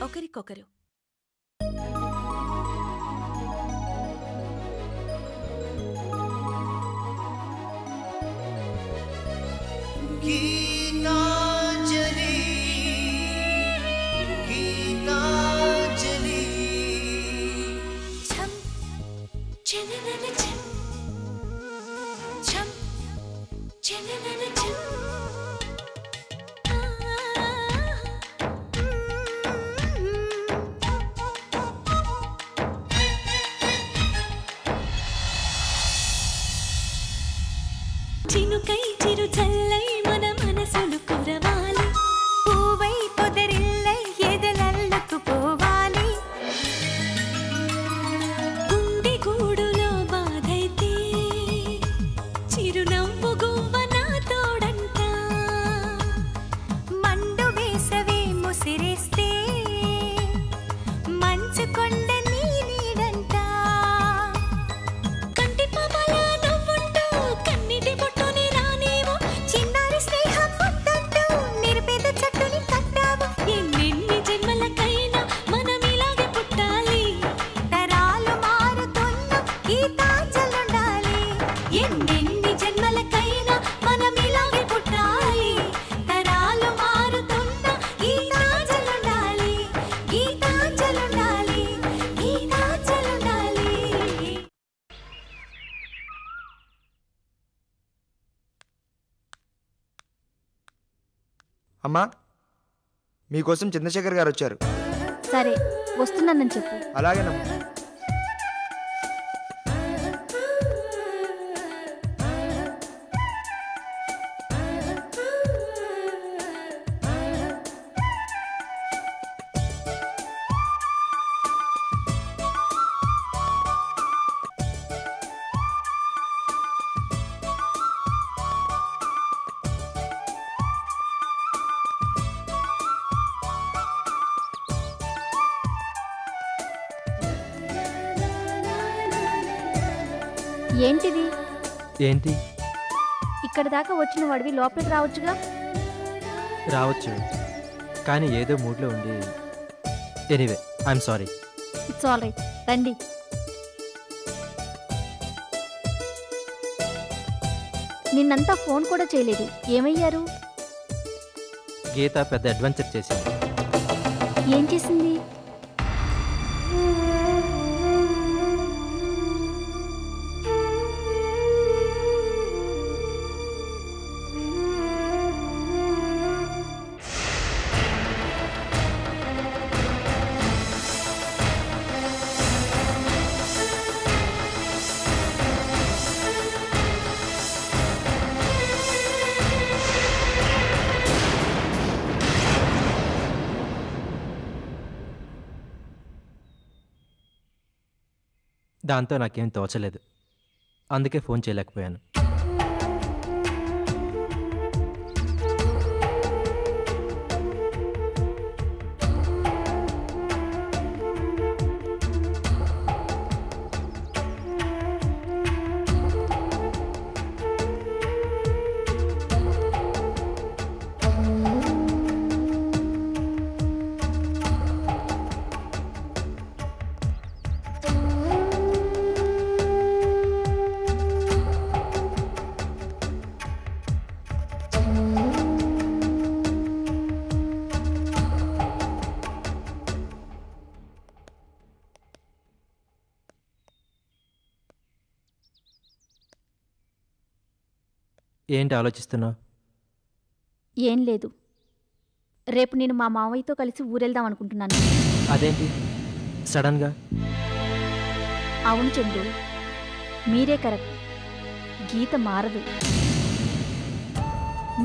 ఒకరికొకరు చినుకై చిరు చల్లై మన మనసులు కురవాలి పూవై పొదరిల్లై ఎదలల్లకు పోవాలి గుండె గూడులో బాధైతే చిరునవ్వు గువ్వ నా తోడంట మండు వేసవే ముసిరేస్తే మంచు కొండ నీ నీడంట కంటి పాపలా నవ్వుంటూ కన్నిటి బొట్టుని రానేమో చిన్నారి స్నేహం ముద్దంటూ నిరుపేద చెట్టుని కట్టావు ఎన్నెన్ని జన్మలకైనా మనం ఇలాగే పుట్టాలి తరాలు మారుతున్న గీతాంజలుండాలి ఎన్నెన్ని జన్మలకైనా మనం ఇలాగే పుట్టాలి తరాలు మారుతున్న గీతాంజలుండాలి గీతాంజలుండాలి గీతాంజలుండాలి. అమ్మా, మీకోసం చంద్రశేఖర్ గారు వచ్చారు. సరే వస్తున్నానని చెప్పు. అలాగేనమ్మా. ఏంటిది? ఏంటి? ఇక్కడ దాకా వచ్చిన వాడివి లోపలికి రావచ్చుగా. రావచ్చు, కానీ ఏదో మూడ్లో ఉండి. Anyway I'm sorry. It's all right, రండి. నిన్నంతా ఫోన్ కూడా చేయలేదు, ఏమయ్యారు? గీత పెద్ద అడ్వెంచర్ చేసింది. ఏం చేసింది? దాంతో నాకేం తోచలేదు, అందుకే ఫోన్ చేయలేకపోయాను. ఏంటి ఆలోచిస్తున్నావు? ఏం లేదు, రేపు నేను మా మావయ్యతో కలిసి ఊరెళ్దాం అనుకుంటున్నాను. అదేంటి సడన్గా? అవును చందు, మీరే కరెక్ట్. గీత మారదు,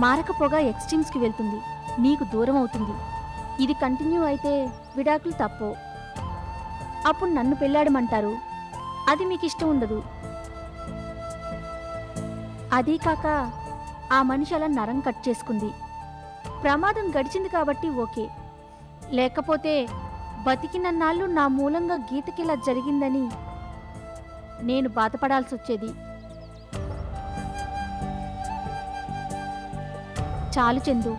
మారకపోగా ఎక్స్ట్రీమ్స్కి వెళ్తుంది, నీకు దూరం అవుతుంది. ఇది కంటిన్యూ అయితే విడాకులు తప్పవు. అప్పుడు నన్ను పెళ్ళాడమంటారు, అది మీకు ఇష్టం ఉండదు. అదీ కాక ఆ మనిషి అలా నరం కట్ చేసుకుంది. ప్రమాదం గడిచింది కాబట్టి ఓకే, లేకపోతే బతికినన్నాళ్ళు నా మూలంగా గీతకిలా జరిగిందని నేను బాధపడాల్సి వచ్చేది. చాలు చందు,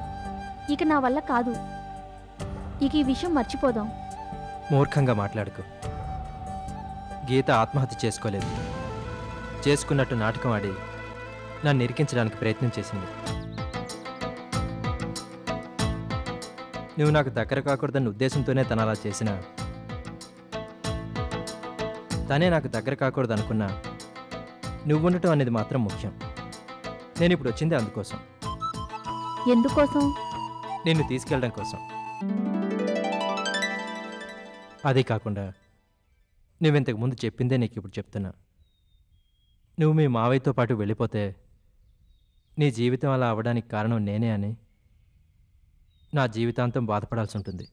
ఇక నా వల్ల కాదు. ఇక ఈ విషయం మర్చిపోదాం. మూర్ఖంగా మాట్లాడుకో. గీత ఆత్మహత్య చేసుకోలేదు. చేసుకున్నట్టు నాటకం ఆడి నన్ను ఇరికించడానికి ప్రయత్నం చేసింది. నువ్వు నాకు దగ్గర కాకూడదన్న ఉద్దేశంతోనే తను అలా చేసినా, తనే నాకు దగ్గర కాకూడదు అనుకున్నా, నువ్వు ఉండటం అనేది మాత్రం ముఖ్యం. నేను ఇప్పుడు వచ్చింది అందుకోసం. ఎందుకోసం? నిన్ను తీసుకెళ్ళడం కోసం. అదే కాకుండా నువ్వింతకు ముందు చెప్పిందే నీకు ఇప్పుడు చెప్తున్నా. నువ్వు మీ మావయ్యతో పాటు వెళ్ళిపోతే నీ జీవితం అలా అవ్వడానికి కారణం నేనే అని నా జీవితాంతం బాధపడాల్సి ఉంటుంది.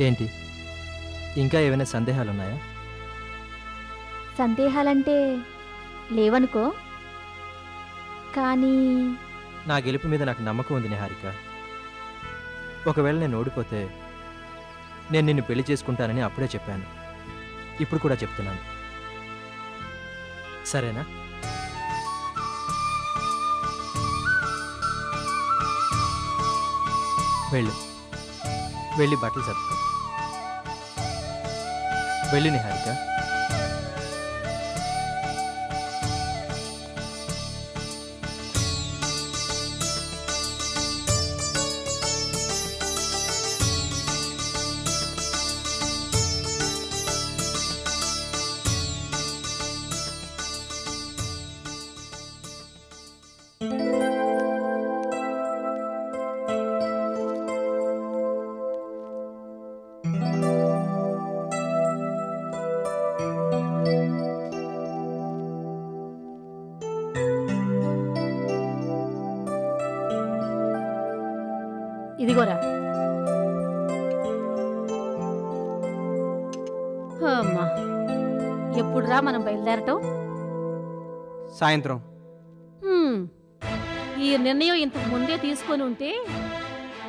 ఏంటి, ఇంకా ఏమైనా సందేహాలున్నాయా? సందేహాలంటే లేవనుకో, కానీ నా గెలుపు మీద నాకు నమ్మకం ఉంది నిహారిక. ఒకవేళ నేను ఓడిపోతే నేను నిన్ను పెళ్లి చేసుకుంటానని అప్పుడే చెప్పాను. ఇప్పుడు కూడా చెప్తున్నాను. సరేనా? వెళ్ళి బట్టలు సర్దుకో. వెళ్ళి నిహారిక. ఇదిగోరా. అమ్మా, ఎప్పుడురా మనం బయలుదేరటం? సాయంత్రం. ఈ నిర్ణయం ఇంతకు ముందే తీసుకొని ఉంటే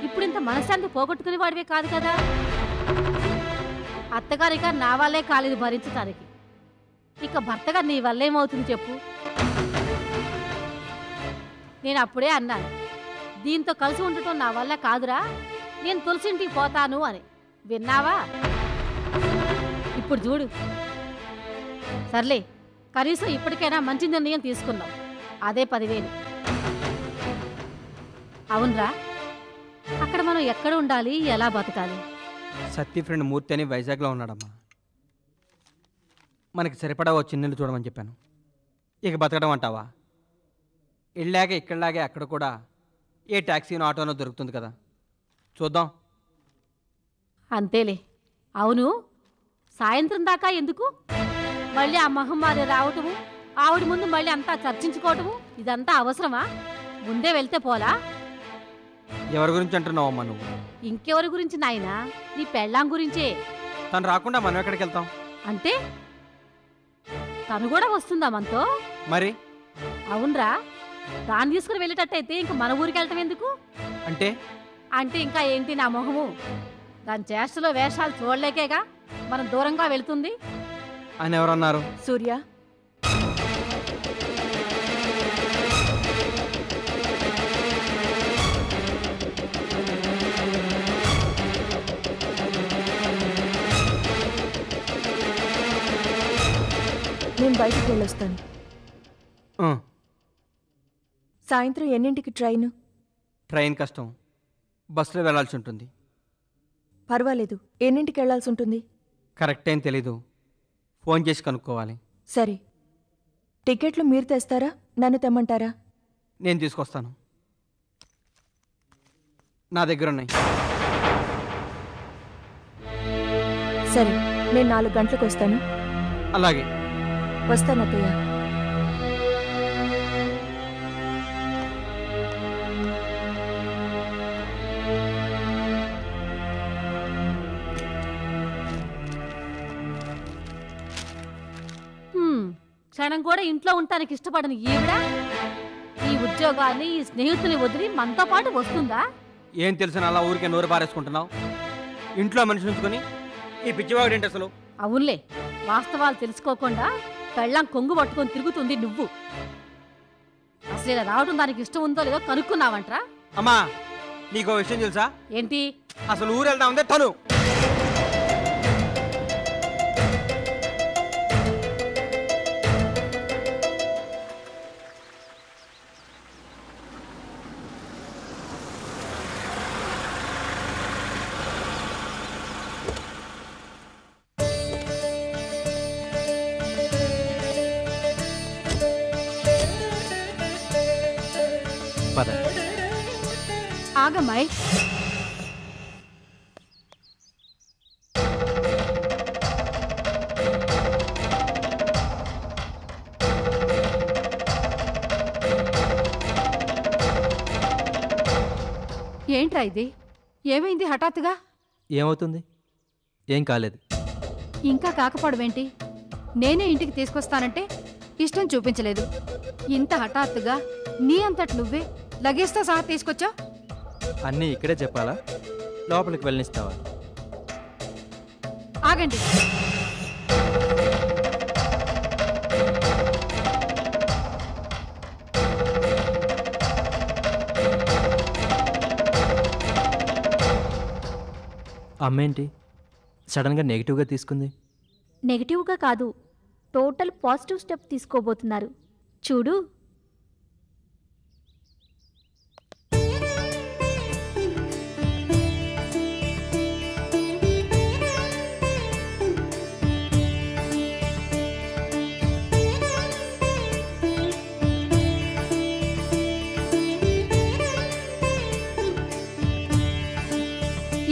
ఇప్పుడు ఇంత మనశ్శాంతి పోగొట్టుకునే వాడివే కాదు కదా. అత్తగారిగా నా వల్లే కాలేదు భరించడానికి, ఇక భర్తగా నీ వల్లేమవుతుంది చెప్పు. నేను అప్పుడే అన్నాను, దీంతో కలిసి ఉండటం నా వల్ల కాదురా, నేను తులసింటికి పోతాను అని. విన్నావా? ఇప్పుడు చూడు. సర్లే, కనీసం ఇప్పటికైనా మంచి నిర్ణయం తీసుకున్నావు, అదే 10,000. అవునరా, అక్కడ మనం ఎక్కడ ఉండాలి, ఎలా బతకాలి? సత్య ఫ్రెండ్ మూర్తి అని వైజాగ్లో ఉన్నాడమ్మా. మనకి సరిపడా ఓ చిన్నలు చూడమని చెప్పాను. ఇక బతకడం అంటావా? ఇళ్ళాగే ఇక్కడలాగే అక్కడ కూడా ఏ ట్యాక్సీనో ఆటోనో దొరుకుతుంది కదా, చూద్దాం. అంతేలే. అవును, సాయంత్రం దాకా ఎందుకు? మళ్ళీ ఆ మహమ్మారి రావటము, ఆవిడ ముందు మళ్ళీ అంతా చర్చించుకోవటము, ఇదంతా అవసరమా? ముందే వెళ్తే పోలా? ఎవరి గురించి అంటున్నావమ్మా నువ్వు? ఇంకెవరి గురించి నాయనా? నీ పెళ్ళాం గురించే. తను రాకుండా మనం ఎక్కడికి వెళ్తాం? అంటే తను కూడా వస్తుందా మనతో? మరి అవునరా, దాన్ని తీసుకుని వెళ్ళేటట్టయితే ఇంక మన ఊరికి వెళ్ళటం ఎందుకు? అంటే అంటే ఇంకా ఏంటి నా మొహము? దాని చేష్టలో వేషాలు చూడలేకేగా మనం దూరంగా వెళుతుంది అని ఎవరన్నారు? సూర్య, నేను బయటికి వెళ్ళొస్తాను. సాయంత్రం ఎన్నింటికి ట్రైన్? ట్రైన్ కష్టం, బస్సులో వెళ్ళాల్సి ఉంటుంది. పర్వాలేదు, ఎన్నింటికి వెళ్లాల్సి ఉంటుంది? కరెక్ట్ ఏం తెలీదు, ఫోన్ చేసి కనుక్కోవాలి. సరే, టికెట్లు మీరు తెస్తారా, నన్ను తెమ్మంటారా? నేను తీసుకొస్తాను, నా దగ్గర ఉన్నాయి. సరే, నేను 4 గంటలకు వస్తాను. అలాగే. వస్తాను అత్తయ్య. క్షణం కూడా ఇంట్లో ఉండటానికి ఇష్టపడని ఈవిడ ఈ ఉద్యోగాన్ని, ఈ స్నేహితుని వదిలి మనతో పాటు వస్తుందా? ఏం తెలిసిన అలా ఊరికే నోరు పారేసుకుంటున్నావు? ఇంట్లో మనిషి ఉంచుకొని ఈ పిచ్చివాడు ఏంటి అసలు? అవునులే, వాస్తవాలు తెలుసుకోకుండా పెళ్ళాం కొంగు పట్టుకొని తిరుగుతుంది నువ్వు. అసలు ఇలా రావడం దానికి ఇష్టం ఉందో లేదో కనుక్కున్నావంట్రా? అమ్మా నీకో విషయం తెలుసా? ఏంటి? అసలు ఊరు వెళ్తా ఉందే తను. పద. ఆగమ్మాయి. ఏంట్రా ఇది? ఏమైంది హఠాత్తుగా? ఏమవుతుంది? ఏం కాలేదు. ఇంకా కాకపోవడమేంటి? నేనే ఇంటికి తీసుకొస్తానంటే ఇష్టం చూపించలేదు. ఇంత హఠాత్తుగా నీ అంతటి నువ్వే లగేజ్తో సహా తీసుకొచ్చా? అన్నీ ఇక్కడే చెప్పాలా? లోపలికి వెళ్ళనిస్తావా? ఆగండి. అమ్మేంటి సడన్గా నెగిటివ్గా తీసుకుంది? నెగిటివ్గా కాదు, టోటల్ పాజిటివ్ స్టెప్ తీసుకోబోతున్నారు. చూడు.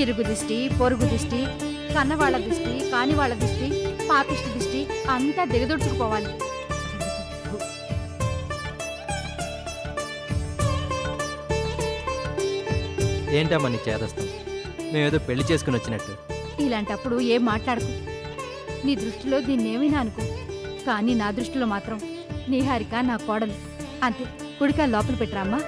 ఇరుగు దిష్టి, పొరుగు దిష్టి, కన్నవాళ్ల దిష్టి, కానివాళ్ల దిష్టి, పాపిష్టి దిష్టి అంతా దిగదొడుచుకుపోవాలి. ఏంటమ్మా నీ చేదస్తాం? మేమేదో పెళ్లి చేసుకుని వచ్చినట్టు. ఇలాంటప్పుడు ఏం మాట్లాడకు. నీ దృష్టిలో దీన్నేమైనా అనుకో, కానీ నా దృష్టిలో మాత్రం నీ హారిక నా కోడలు అంతే. కుడికా లోపల పెట్టరామ్మా.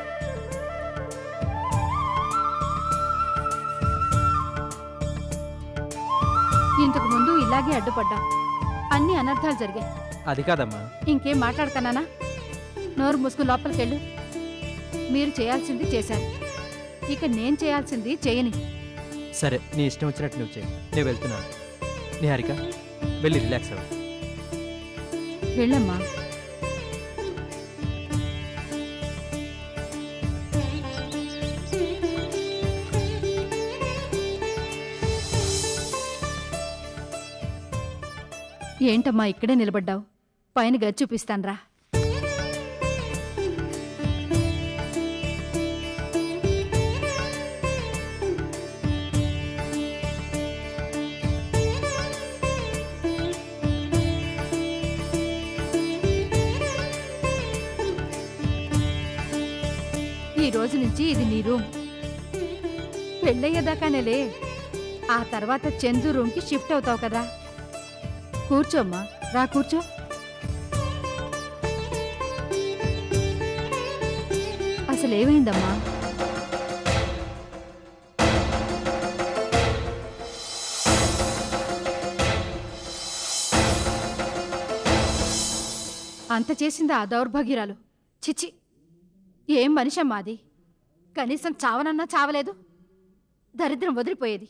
ఇంతకు ముందు ఇలాగే అడ్డుపడ్డా, అన్ని అనర్థాలు జరిగాయి. అది కాదమ్మా. ఇంకేం మాట్లాడతానా? నోరు మూసుకుని లోపలికెళ్ళు. మీరు చేయాల్సింది చేశారు, ఇక నేను చేయాల్సింది చేయని. సరే, నీ ఇష్టం వచ్చినట్టు నువ్వు చేయి. నేను వెళ్తున్నాను. నీ హారిక వెళ్ళి రిలాక్స్ అవ్వు. వెళ్ళమ్మా. ఏంటమ్మా ఇక్కడే నిలబడ్డావు? పైన గది చూపిస్తాన్రా. ఈ రోజు నుంచి ఇది నీ రూమ్. పెళ్ళయ్యేదాకానేలే, ఆ తర్వాత చందు రూమ్కి షిఫ్ట్ అవుతావు కదా. కూర్చోమ్మా, రా కూర్చో. అసలేమైందమ్మా? అంత చేసిందా ఆ దౌర్భాగ్యురాలు? చిచి, ఏం మనిషమ్మా అది? కనీసం చావనన్నా చావలేదు. దరిద్రం వదిలిపోయేది.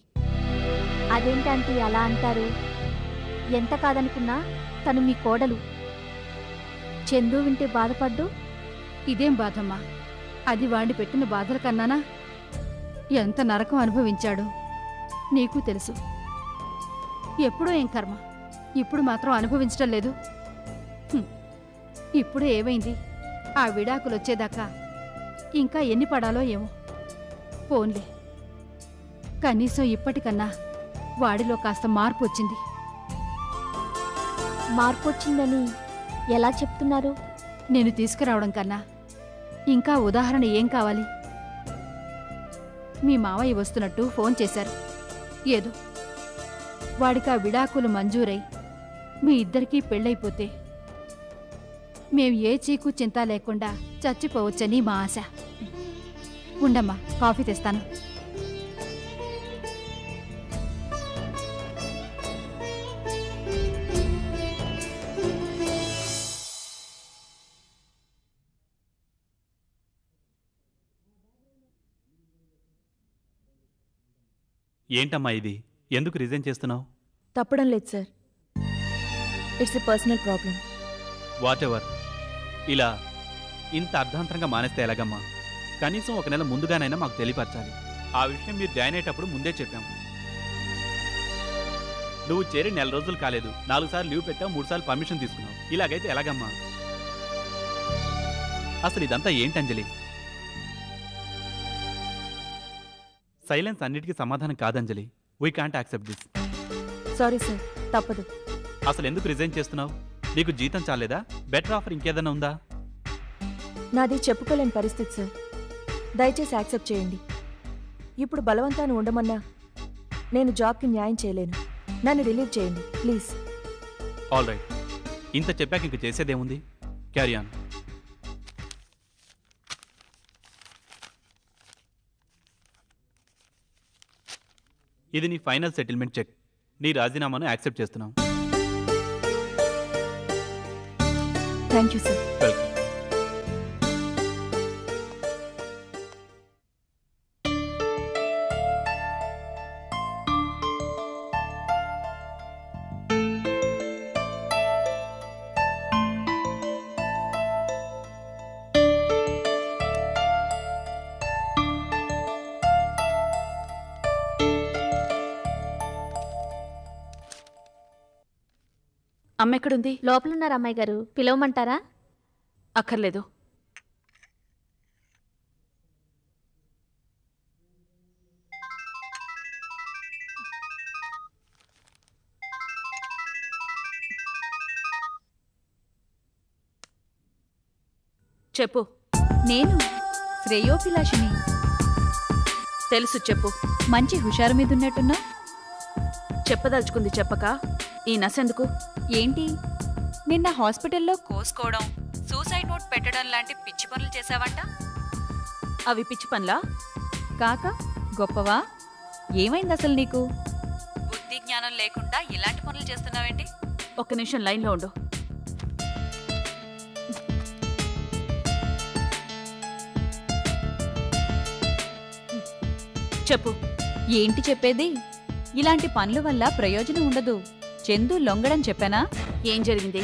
అదేంటంటే అలా అంటారు? ఎంత కాదనుకున్నా తను మీ కోడలు. చందు వింటే బాధపడ్డు. ఇదేం బాధమ్మా? అది వాడిని పెట్టిన బాధల కన్నానా? ఎంత నరకం అనుభవించాడు నీకు తెలుసు. ఎప్పుడో ఏం కర్మ, ఇప్పుడు మాత్రం అనుభవించడం లేదు. ఇప్పుడే ఏమైంది? ఆ విడాకులు వచ్చేదాకా ఇంకా ఎన్ని పడాలో ఏమో. పోన్లే, కనీసం ఇప్పటికన్నా వాడిలో కాస్త మార్పు వచ్చింది. మార్పు వచ్చిందని ఎలా చెప్తున్నారు? నేను తీసుకురావడం కన్నా ఇంకా ఉదాహరణ ఏం కావాలి? మీ మావయ్య వస్తున్నట్టు ఫోన్ చేశారు. ఏదో వాడికి ఆ విడాకులు మంజూరై మీ ఇద్దరికీ పెళ్ళైపోతే మేం ఏ చీకు చింత లేకుండా చచ్చిపోవచ్చని మా ఆశ. ఉండమ్మా, కాఫీ తెస్తాను. ఏంటమ్మా ఇది? ఎందుకు రిజైన్ చేస్తున్నావు? తప్పడం లేదు sir. It's a personal problem. What ever. ఇలా ఇంత అర్ధాంతరంగా మానేస్తే ఎలాగమ్మా? కనీసం ఒక నెల ముందుగానైనా మాకు తెలియపరచాలి. ఆ విషయం మీరు జాయిన్ అయ్యేటప్పుడు ముందే చెప్పాము. నువ్వు చేరి 4 రోజులు కాలేదు, 4 సార్లు లీవ్ పెట్టావు, 3 సార్లు పర్మిషన్ తీసుకున్నావు. ఇలాగైతే ఎలాగమ్మా? అసలు ఇదంతా ఏంటి అంజలి? సైలెన్స్ అన్నిటికీ సమాధానం కాదంజలి. We can't accept this. Sorry sir, తప్పదు. అసలు ఎందుకు రిజైన్ చేస్తున్నావు? నీకు జీతం చాలేదా? బెటర్ ఆఫర్ ఇంకేదైనా ఉందా? నాది చెప్పుకోలేని పరిస్థితి సార్. దయచేసి యాక్సెప్ట్ చేయండి. ఇప్పుడు బలవంతాన్ని ఉండమన్నా నేను జాబ్కి న్యాయం చేయలేను. నన్ను రిలీవ్ చేయండి ప్లీజ్. All right. ఇంత చెప్పాక ఇంక చేసేదేముంది? Carry on. ఇది నీ ఫైనల్ సెటిల్మెంట్ చెక్. నీ రాజీనామాను యాక్సెప్ట్ చేస్తున్నాం. Thank you sir. వెల్కమ్. అమ్మ ఎక్కడుంది? లోపలున్నారు అమ్మాయి గారు, పిలవమంటారా? అక్కర్లేదు. చెప్పు. నేను శ్రేయోభిలాషిని. తెలుసు, చెప్పు. మంచి హుషారు మీదున్నట్టున్నా. చెప్పదలుచుకుంది చెప్పక ఈ నసెందుకు? ఏంటి, నిన్న హాస్పిటల్లో కోసుకోవడం, సూసైడ్ నోట్ పెట్టడం లాంటి పిచ్చి పనులు చేశావంట. అవి పిచ్చి పనులా? కాక గొప్పవా? ఏమైంది అసలు నీకు? బుద్ధి జ్ఞానం లేకుండా ఇలాంటి పనులు చేస్తున్నావేంటి? ఒక్క నిమిషం లైన్లో ఉండు. చెప్పు. ఏంటి చెప్పేది? ఇలాంటి పనుల వల్ల ప్రయోజనం ఉండదు. చందు లొంగడం చెప్పానా? ఏం జరిగింది?